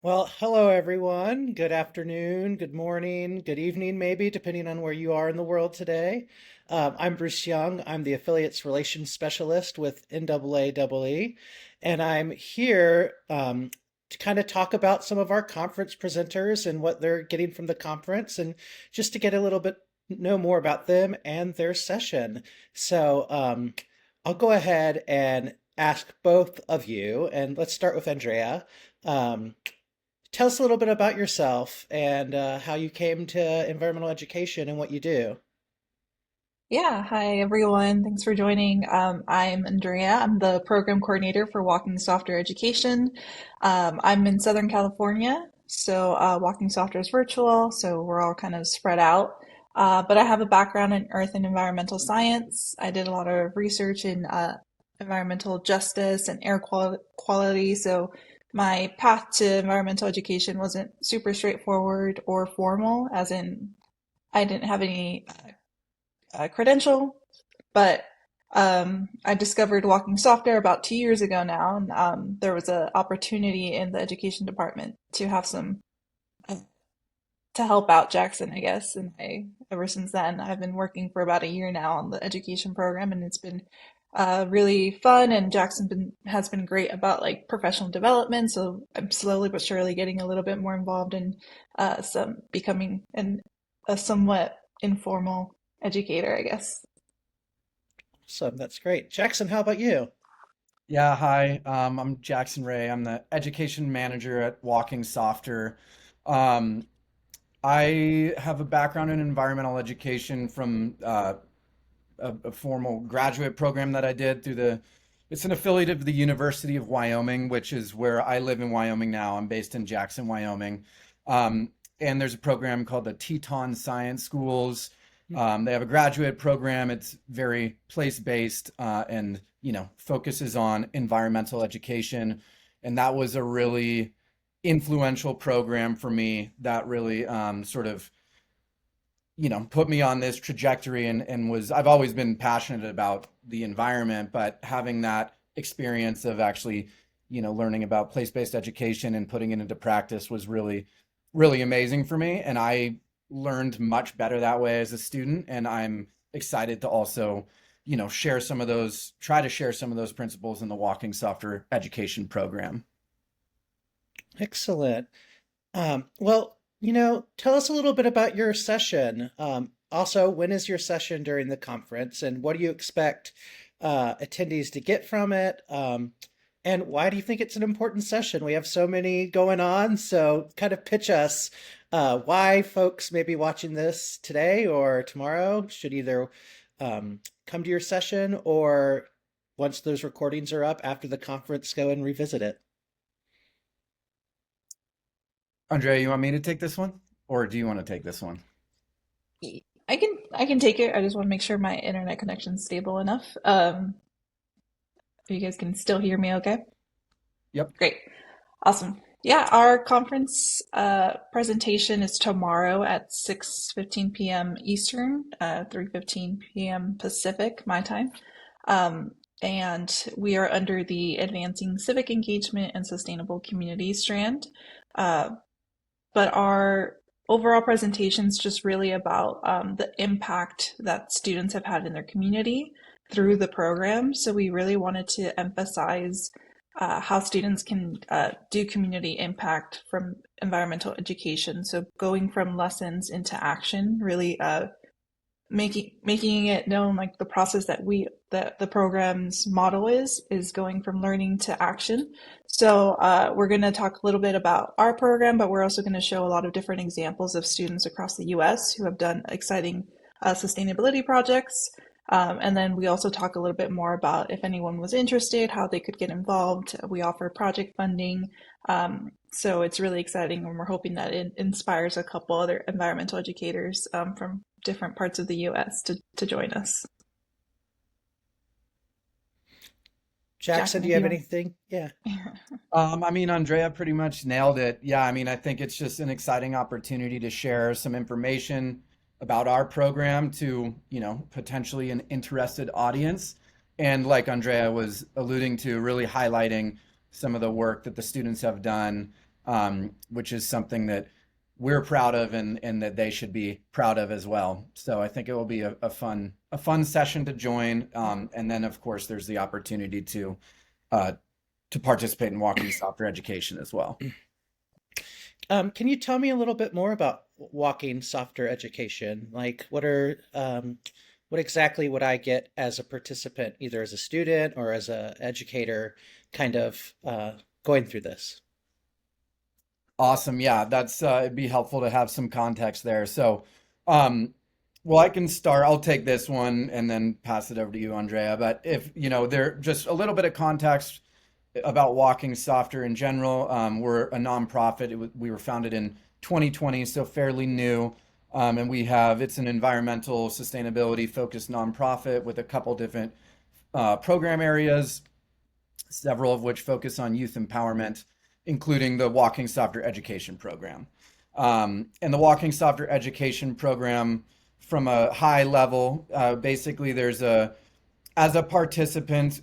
Well, hello everyone. Good afternoon, good morning, good evening, maybe, depending on where you are in the world today. I'm Bruce Young. I'm the Affiliates Relations Specialist with NAAEE, and I'm here to kind of talk about some of our conference presenters and what they're getting from the conference, and just to get a little bit know more about them and their session. So I'll go ahead and ask both of you, and let's start with Andrea. Um, Tell us a little bit about yourself and how you came to environmental education and what you do. Yeah, hi everyone. Thanks for joining. I'm Andrea. I'm the program coordinator for Walking Softer Education. I'm in Southern California, so Walking Softer is virtual, so we're all kind of spread out. But I have a background in earth and environmental science. I did a lot of research in environmental justice and quality, so my path to environmental education wasn't super straightforward or formal, as in I didn't have any credential, but I discovered Walking Softer about 2 years ago now, and there was an opportunity in the education department to have some to help out Jackson, I guess. And ever since then, I've been working for about a year now on the education program, and it's been really fun. And has been great about like professional development. So I'm slowly but surely getting a little bit more involved in some becoming a somewhat informal educator, I guess. So that's great. Jackson, how about you? Yeah, hi. I'm Jackson Ray. I'm the education manager at Walking Softer. Um, I have a background in environmental education from a formal graduate program that I did it's an affiliate of the University of Wyoming, which is where I live in Wyoming now. I'm based in Jackson, Wyoming. Um, and there's a program called the Teton Science Schools. They have a graduate program. It's very place-based and focuses on environmental education. And that was a really influential program for me that really sort of put me on this trajectory and I've always been passionate about the environment, but having that experience of actually, learning about place-based education and putting it into practice was really, really amazing for me. And I learned much better that way as a student. And I'm excited to also, try to share some of those principles in the Walking Softer education program. Excellent. Tell us a little bit about your session. Also, when is your session during the conference, and what do you expect attendees to get from it? And why do you think it's an important session? We have so many going on, so kind of pitch us why folks may be watching this today or tomorrow should either come to your session or once those recordings are up after the conference, go and revisit it. Andrea, you want me to take this one, or do you want to take this one? I can take it. I just want to make sure my internet connection's stable enough. You guys can still hear me okay? Yep. Great. Awesome. Yeah, our conference presentation is tomorrow at 6:15 p.m. Eastern, 3:15 p.m. Pacific, my time. And we are under the Advancing Civic Engagement and Sustainable Community strand. Uh, but our overall presentation is just really about the impact that students have had in their community through the program. So we really wanted to emphasize how students can do community impact from environmental education. So going from lessons into action, really making it known like the process that the program's model is going from learning to action. So we're going to talk a little bit about our program, but we're also going to show a lot of different examples of students across the US who have done exciting sustainability projects. And then we also talk a little bit more about if anyone was interested, how they could get involved. We offer project funding. So it's really exciting, and we're hoping that it inspires a couple other environmental educators from different parts of the US to join us. Jackson, Jackson, do you if have you anything? Yeah. want. Andrea pretty much nailed it. Yeah, I think it's just an exciting opportunity to share some information about our program to, potentially an interested audience. And like Andrea was alluding to, really highlighting some of the work that the students have done which is something that we're proud of and that they should be proud of as well. So I think it will be a fun session to join. And then of course there's the opportunity uh, to participate in walking softer education as well. Can you tell me a little bit more about walking softer education? Like, what exactly would I get as a participant, either as a student or as a educator, kind of going through this? Awesome. Yeah, that's it'd be helpful to have some context there. So, um, well, I can start. I'll take this one and then pass it over to you, Andrea. But if you know, there just a little bit of context about Walking Softer in general. We're a nonprofit. We were founded in 2020, so fairly new. And it's an environmental sustainability focused nonprofit with a couple different program areas, several of which focus on youth empowerment, including the Walking Softer Education program. And the Walking Softer Education program, from a high level, basically, as a participant,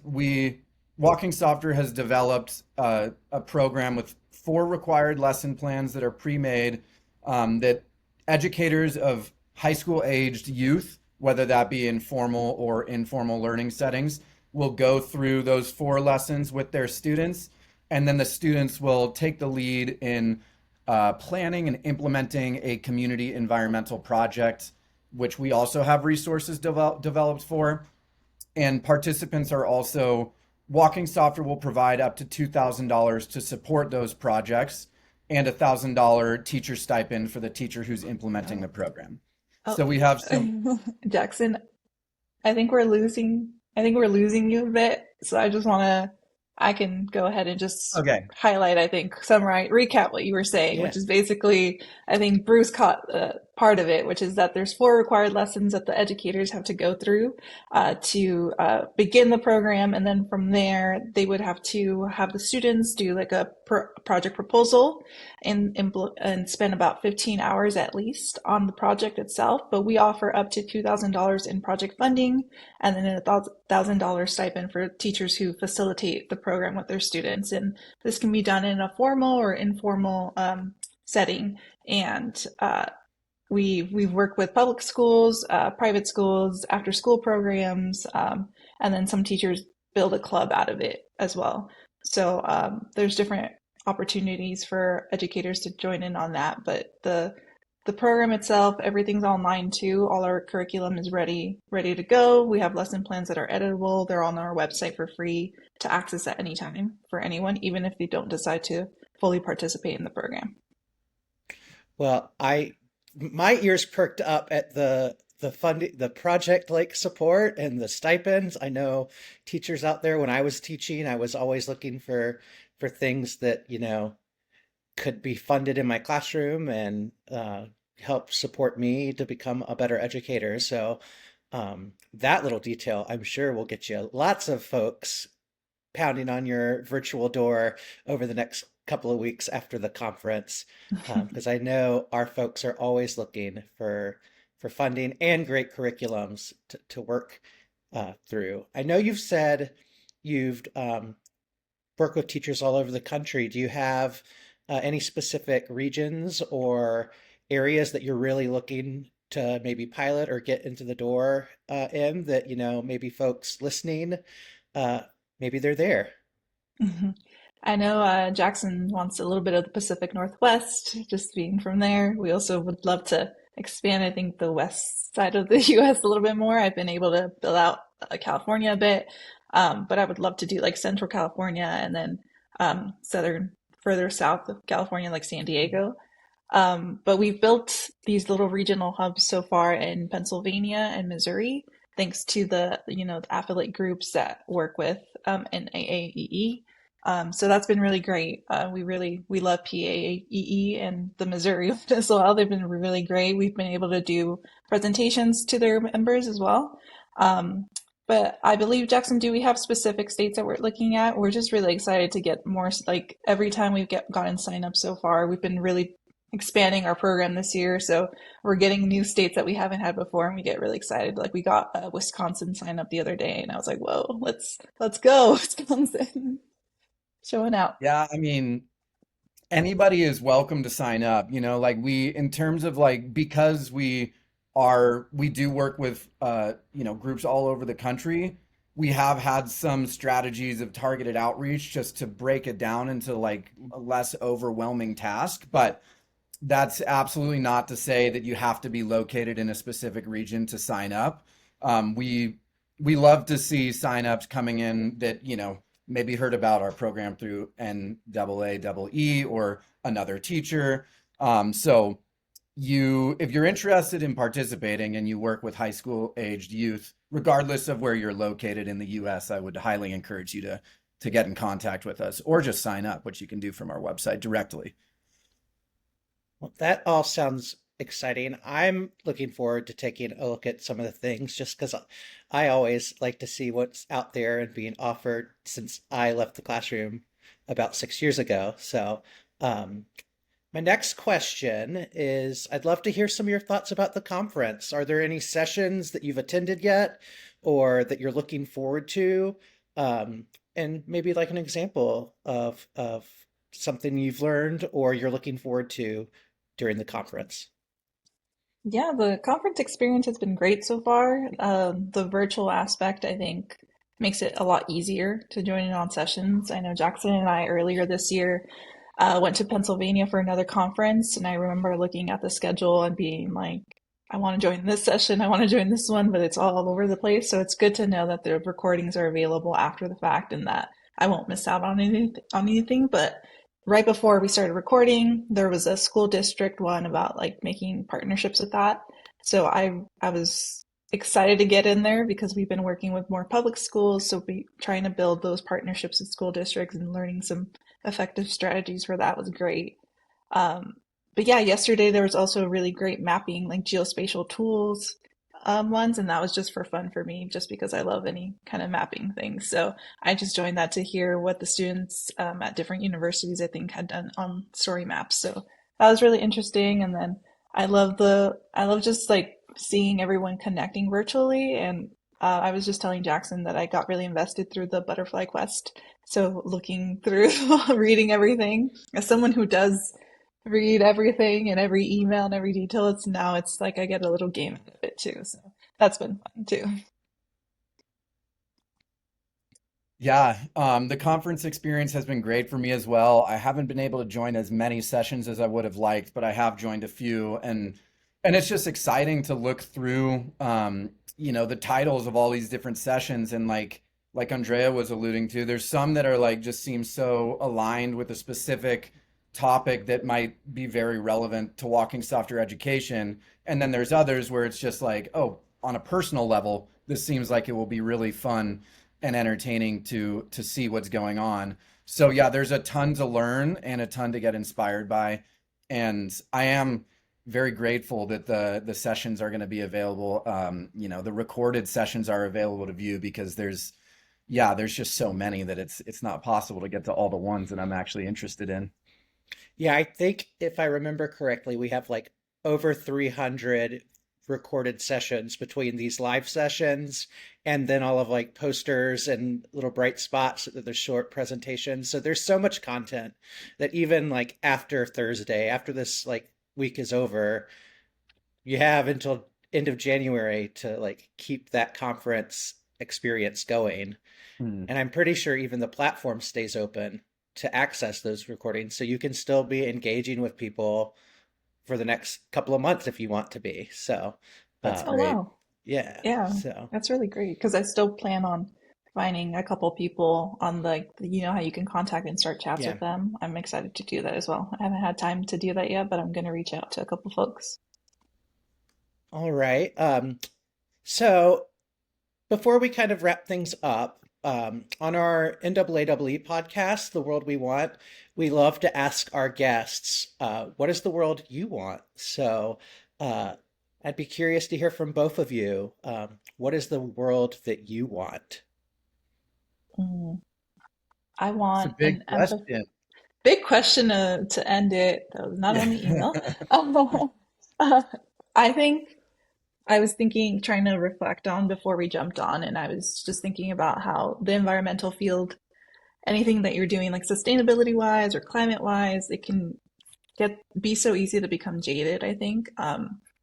Walking Softer has developed a program with 4 required lesson plans that are pre-made, that educators of high school aged youth, whether that be in formal or informal learning settings, will go through those 4 lessons with their students. And then the students will take the lead in planning and implementing a community environmental project, which we also have resources developed for. And participants are also, Walking Softer will provide up to $2,000 to support those projects and a $1,000 teacher stipend for the teacher who's implementing Oh, the program. Oh, So we have some, Jackson, I think we're losing you a bit. So I can go ahead and just okay. highlight, I think, summarize, recap what you were saying, yeah. which is basically, I think Bruce caught part of it, which is that there's 4 required lessons that the educators have to go through to begin the program. And then from there, they would have to have the students do like a project proposal and spend about 15 hours at least on the project itself. But we offer up to $2,000 in project funding and then a $1,000 stipend for teachers who facilitate the program with their students. And this can be done in a formal or informal setting. And we've worked with public schools, private schools, after school programs, and then some teachers build a club out of it as well. So there's different opportunities for educators to join in on that. But the program itself, everything's online too. All our curriculum is ready to go. We have lesson plans that are editable. They're on our website for free to access at any time for anyone, even if they don't decide to fully participate in the program. Well, my ears perked up at the funding, the project like support and the stipends. I know teachers out there, when I was teaching, I was always looking for things that, could be funded in my classroom and help support me to become a better educator. So that little detail, I'm sure, will get you lots of folks pounding on your virtual door over the next couple of weeks after the conference, because I know our folks are always looking for funding and great curriculums to work through. I know you've said you've worked with teachers all over the country. Do you have any specific regions or areas that you're really looking to maybe pilot or get into the door in that, maybe folks listening, uh, maybe they're there? Mhm. I know Jackson wants a little bit of the Pacific Northwest, just being from there. We also would love to expand, I think, the west side of the US a little bit more. I've been able to build out California a bit, but I would love to do like Central California and then further south of California, like San Diego. But we've built these little regional hubs so far in Pennsylvania and Missouri, thanks to the affiliate groups that work with NAAEE. So that's been really great. We love PAEE and the Missouri as well. They've been really great. We've been able to do presentations to their members as well. Um, but I believe, Jackson, do we have specific states that we're looking at? We're just really excited to get more, like every time gotten sign up so far, we've been really expanding our program this year. So we're getting new states that we haven't had before, and we get really excited. Like we got Wisconsin sign up the other day, and I was like, "Whoa, let's go, Wisconsin, showing out." Yeah, I mean, Anybody is welcome to sign up. Like in terms of like, because we do work with, groups all over the country. We have had some strategies of targeted outreach just to break it down into like a less overwhelming task. But that's absolutely not to say that you have to be located in a specific region to sign up. We love to see signups coming in that, maybe heard about our program through NAAEE or another teacher. So if you're interested in participating and you work with high school aged youth, regardless of where you're located in the US, I would highly encourage you to get in contact with us or just sign up, which you can do from our website directly. Well, that all sounds exciting. I'm looking forward to taking a look at some of the things just because I always like to see what's out there and being offered since I left the classroom about 6 years ago. So, um, my next question is I'd love to hear some of your thoughts about the conference. Are there any sessions that you've attended yet or that you're looking forward to? And maybe like an example of something you've learned or you're looking forward to during the conference. Yeah, the conference experience has been great so far. The virtual aspect, I think, makes it a lot easier to join in on sessions. I know Jackson and I earlier this year went to Pennsylvania for another conference, and I remember looking at the schedule and being like, I want to join this session, I want to join this one, but it's all over the place. So it's good to know that the recordings are available after the fact and that I won't miss out on anything. But right before we started recording, there was a school district one about like making partnerships with that. So I was excited to get in there because we've been working with more public schools, so we trying to build those partnerships with school districts and learning some effective strategies for that was great. Um, but yeah, yesterday there was also really great mapping, like geospatial tools ones, and that was just for fun for me, just because I love any kind of mapping things. So I just joined that to hear what the students at different universities, I think, had done on story maps. So that was really interesting. And then I love just like seeing everyone connecting virtually. And I was just telling Jackson that I got really invested through the Butterfly Quest. So looking through, reading everything, as someone who does read everything and every email and every detail, it's like I get a little game out of it too. So that's been fun too. Yeah, the conference experience has been great for me as well. I haven't been able to join as many sessions as I would have liked, but I have joined a few, and it's just exciting to look through, the titles of all these different sessions, and like Andrea was alluding to, there's some that are like just seem so aligned with a specific topic that might be very relevant to walking softer education, and then there's others where it's just like, oh, on a personal level, this seems like it will be really fun and entertaining to see what's going on. So yeah, there's a ton to learn and a ton to get inspired by. And I am very grateful that the sessions are going to be available. The recorded sessions are available to view because there's just so many that it's not possible to get to all the ones that I'm actually interested in. Yeah, I think if I remember correctly, we have like over 300 recorded sessions between these live sessions and then all of like posters and little bright spots that the short presentations. So there's so much content that even like after Thursday, after this like week is over, you have until end of January to like keep that conference experience going. Hmm. And I'm pretty sure even the platform stays open to access those recordings. So you can still be engaging with people for the next couple of months if you want to be. So, That's Oh um, great. wow. yeah. Yeah, So, that's really great because I still plan on finding a couple people on you know how you can contact and start chats yeah. with them. I'm excited to do that as well. I haven't had time to do that yet, but I'm going to reach out to a couple folks. All right. So before we kind of wrap things up, on our NAAEE podcast, The World We Want, we love to ask our guests, what is the world you want? So, uh, I'd be curious to hear from both of you. What is the world that you want? Mm. I It's a want big an empath question. big question to end it, that was not on the email. Uh, I think I was thinking, trying to reflect on before we jumped on, and I was just thinking about how the environmental field anything that you're doing, like sustainability wise or climate wise, it can be so easy to become jaded, I think.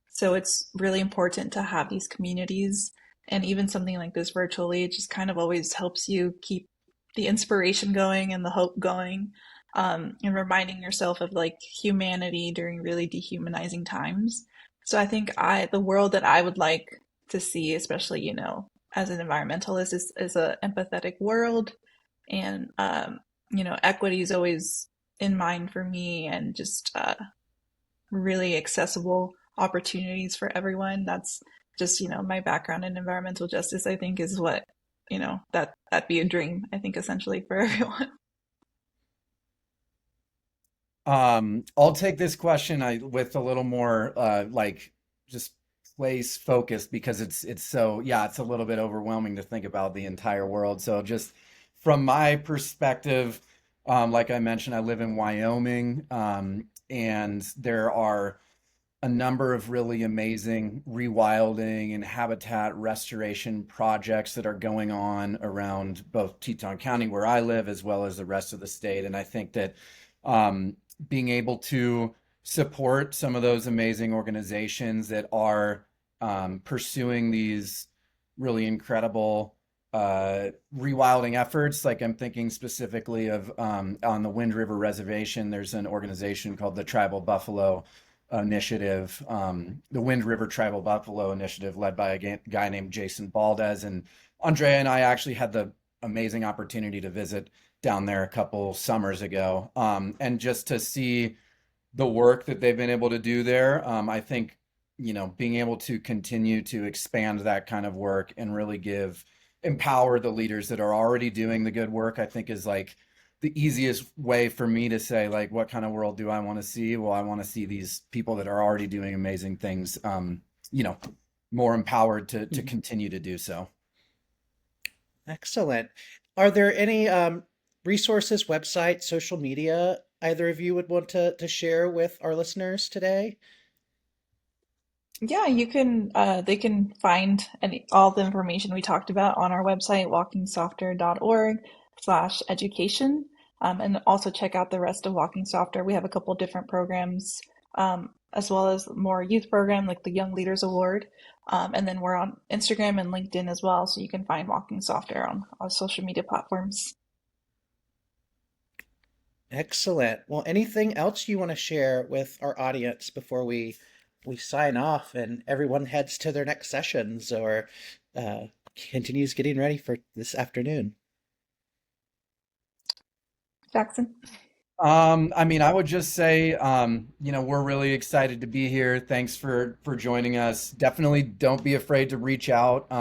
So it's really important to have these communities, and even something like this virtually, it just kind of always helps you keep the inspiration going and the hope going, and reminding yourself of like humanity during really dehumanizing times. So I think the world that I would like to see, especially, as an environmentalist, is a empathetic world, and equity is always in mind for me, and just really accessible opportunities for everyone. That's just, my background in environmental justice, I think, is what, that'd be a dream, I think, essentially for everyone. I'll take this question with a little more like just place focused because it's so yeah, it's a little bit overwhelming to think about the entire world. So just from my perspective, like I mentioned, I live in Wyoming, and there are a number of really amazing rewilding and habitat restoration projects that are going on around both Teton County, where I live, as well as the rest of the state. And I think that um, being able to support some of those amazing organizations that are pursuing these really incredible rewilding efforts. Like I'm thinking specifically of on the Wind River Reservation, there's an organization called the Tribal Buffalo Initiative, the Wind River Tribal Buffalo Initiative, led by a guy named Jason Baldez. And Andrea and I actually had the amazing opportunity to visit down there a couple summers ago, and just to see the work that they've been able to do there. I think, being able to continue to expand that kind of work and really empower the leaders that are already doing the good work, I think is like the easiest way for me to say, like, what kind of world do I want to see? Well, I want to see these people that are already doing amazing things, you know, more empowered to Mhm. continue to do so. Excellent. Are there any resources, websites, social media either of you would want to share with our listeners today? Yeah, they can find all the information we talked about on our website, walkingsofter.org/education. And also check out the rest of Walking Softer. We have a couple different programs, as well as more youth program like the Young Leaders Award. And then we're on Instagram and LinkedIn as well, so you can find Walking Softer on social media platforms. Excellent. Well, anything else you want to share with our audience before we sign off and everyone heads to their next sessions or continues getting ready for this afternoon? Jackson? I mean, I would just say, we're really excited to be here. Thanks for joining us. Definitely don't be afraid to reach out.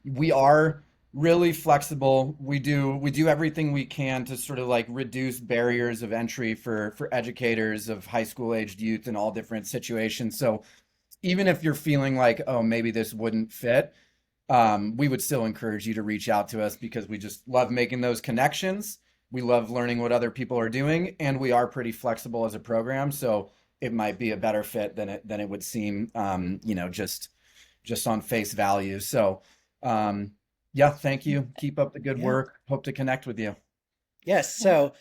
We are really flexible. We do everything we can to sort of like reduce barriers of entry for educators of high school aged youth in all different situations. So even if you're feeling like, oh, maybe this wouldn't fit, we would still encourage you to reach out to us because we just love making those connections. We love learning what other people are doing, and we are pretty flexible as a program, so it might be a better fit than it would seem, just on face value. So, yeah, thank you. Keep up the good Yeah. work. Hope to connect with you. Yes. So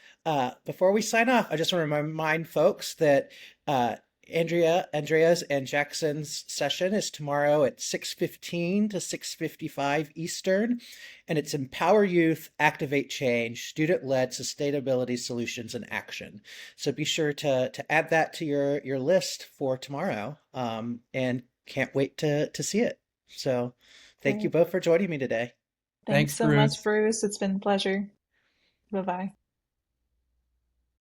before we sign off, I just want to remind folks that uh, Andrea's and Jackson's session is tomorrow at 6:15 to 6:55 Eastern, and it's Empower Youth, Activate Change, Student-Led Sustainability Solutions in Action. So be sure to add that to your list for tomorrow, and can't wait to see it. So thank you Great. both for joining me today. Thanks Thanks, so much, Bruce. Bruce. It's been a pleasure. Bye bye.